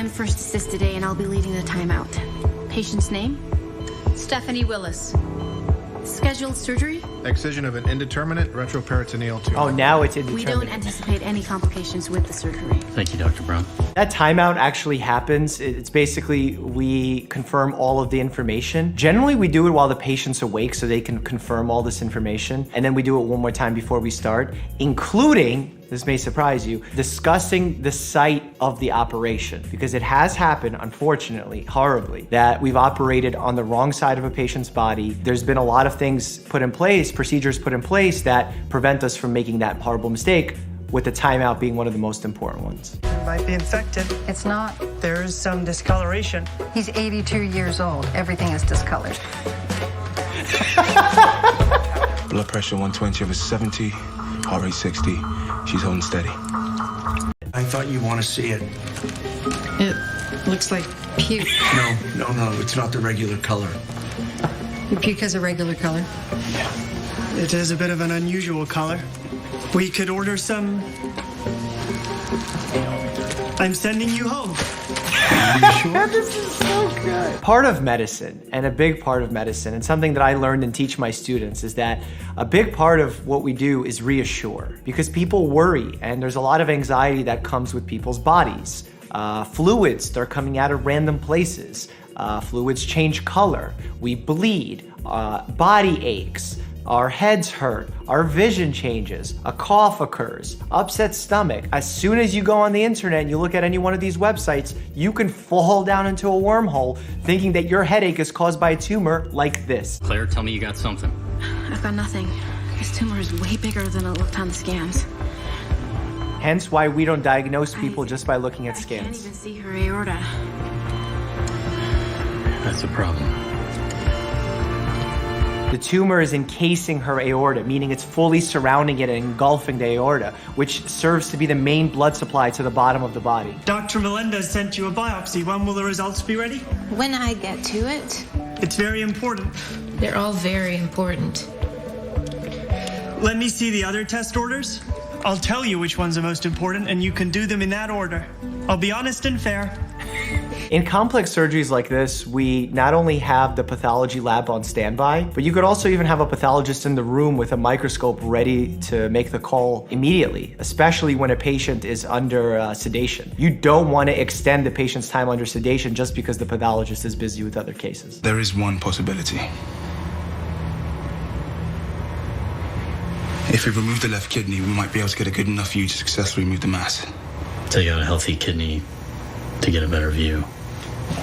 I'm first assist today, and I'll be leading the timeout. Patient's name? Stephanie Willis. Scheduled surgery? Excision of an indeterminate retroperitoneal tumor. Oh, now it's We indeterminate. don't anticipate any complications with the surgery. Thank you, Dr. Brown. That timeout actually happens. It's basically we confirm all of the information. Generally, we do it while the patient's awake so they can confirm all this information. And then we do it one more time before we start, including, this may surprise you, discussing the site of the operation. Because it has happened, unfortunately, horribly, that we've operated on the wrong side of a patient's body. There's been a lot of things put in place, procedures put in place that prevent us from making that horrible mistake, with the timeout being one of the most important ones. It might be infected. It's not. There is some discoloration. He's 82 years old. Everything is discolored. Blood pressure 120 over 70, heart rate 60. She's holding steady. I thought you want to see it. It looks like puke. No, it's not the regular color. Your puke has a regular color. It is a bit of an unusual color. We could order some. I'm sending you home. This is so good. Part of medicine, and a big part of medicine, and something that I learned and teach my students, is that a big part of what we do is reassure. Because people worry, and there's a lot of anxiety that comes with people's bodies. Fluids, they're coming out of random places. Fluids change color. We bleed. Body aches. Our heads hurt, our vision changes, a cough occurs, upset stomach. As soon as you go on the internet and you look at any one of these websites, you can fall down into a wormhole thinking that your headache is caused by a tumor like this. Claire, tell me you got something. I've got nothing. This tumor is way bigger than it looked on the scans. Hence why we don't diagnose people just by looking at I can't scans. even see her aorta. That's a problem. The tumor is encasing her aorta, meaning it's fully surrounding it and engulfing the aorta, which serves to be the main blood supply to the bottom of the body. Dr. Melendez sent you a biopsy. When will the results be ready? When I get to it, It's very important. They're all very important. Let me see the other test orders. I'll tell you which ones are most important, and you can do them in that order. I'll be honest and fair. In complex surgeries like this, we not only have the pathology lab on standby, but you could also even have a pathologist in the room with a microscope ready to make the call immediately, especially when a patient is under sedation. You don't want to extend the patient's time under sedation just because the pathologist is busy with other cases. There is one possibility. If we remove the left kidney, we might be able to get a good enough view to successfully remove the mass. Take out a healthy kidney to get a better view.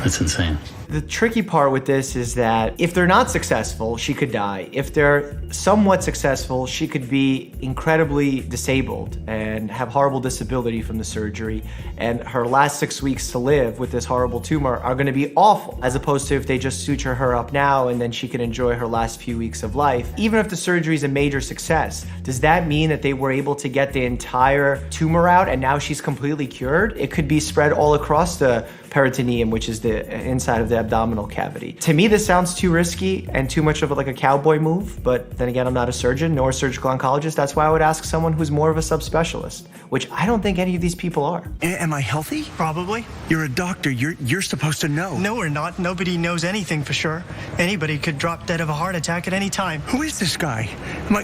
That's insane. The tricky part with this is that if they're not successful, she could die. If they're somewhat successful, she could be incredibly disabled and have horrible disability from the surgery. And her last 6 weeks to live with this horrible tumor are going to be awful, as opposed to if they just suture her up now and then she can enjoy her last few weeks of life. Even if the surgery is a major success, does that mean that they were able to get the entire tumor out and now she's completely cured? It could be spread all across the peritoneum, which is the inside of the abdominal cavity. To me, this sounds too risky and too much of like a cowboy move, but then again, I'm not a surgeon nor a surgical oncologist. That's why I would ask someone who's more of a subspecialist, which I don't think any of these people are. Am I healthy? Probably. You're a doctor. You're supposed to know. No, we're not. Nobody knows anything for sure. Anybody could drop dead of a heart attack at any time. Who is this guy?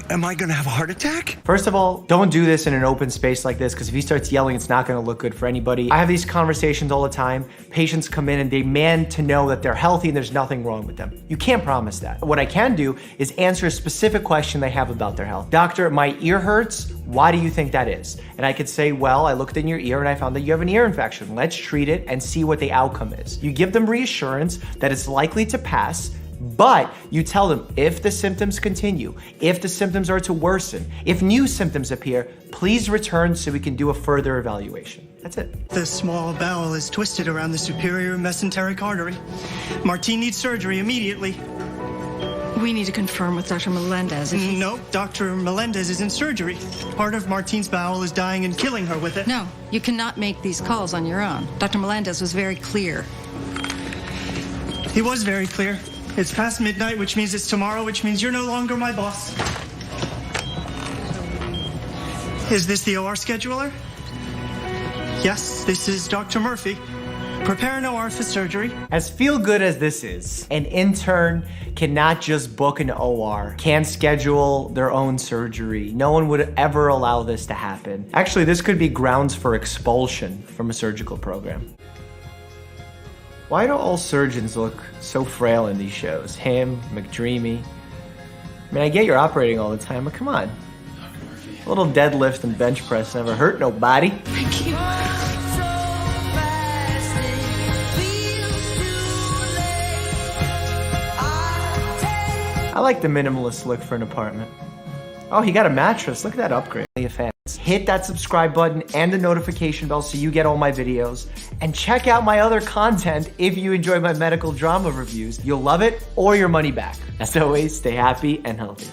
Am I going to have a heart attack? First of all, don't do this in an open space like this, because if he starts yelling, it's not going to look good for anybody. I have these conversations all the time. Patients come in and they demand to know that they're healthy and there's nothing wrong with them. You can't promise that. What I can do is answer a specific question they have about their health. Doctor, my ear hurts. Why do you think that is? And I could say, well, I looked in your ear and I found that you have an ear infection. Let's treat it and see what the outcome is. You give them reassurance that it's likely to pass, but you tell them if the symptoms continue, if the symptoms are to worsen, if new symptoms appear, please return so we can do a further evaluation. That's it. The small bowel is twisted around the superior mesenteric artery. Martine needs surgery immediately. We need to confirm with Dr. Melendez. No, Dr. Melendez is in surgery. Part of Martine's bowel is dying and killing her with it. No, you cannot make these calls on your own. Dr. Melendez was very clear. He was very clear. It's past midnight, which means it's tomorrow, which means you're no longer my boss. Is this the OR scheduler? Yes, this is Dr. Murphy. Prepare an OR for surgery. As feel good as this is, an intern cannot just book an OR, can't schedule their own surgery. No one would ever allow this to happen. Actually, this could be grounds for expulsion from a surgical program. Why do all surgeons look so frail in these shows? Him, McDreamy. I mean, I get you're operating all the time, but come on. A little deadlift and bench press never hurt nobody. Thank you. I like the minimalist look for an apartment. Oh, he got a mattress. Look at that upgrade. Fans. Hit that subscribe button and the notification bell so you get all my videos. And check out my other content if you enjoy my medical drama reviews. You'll love it or your money back. As always, stay happy and healthy.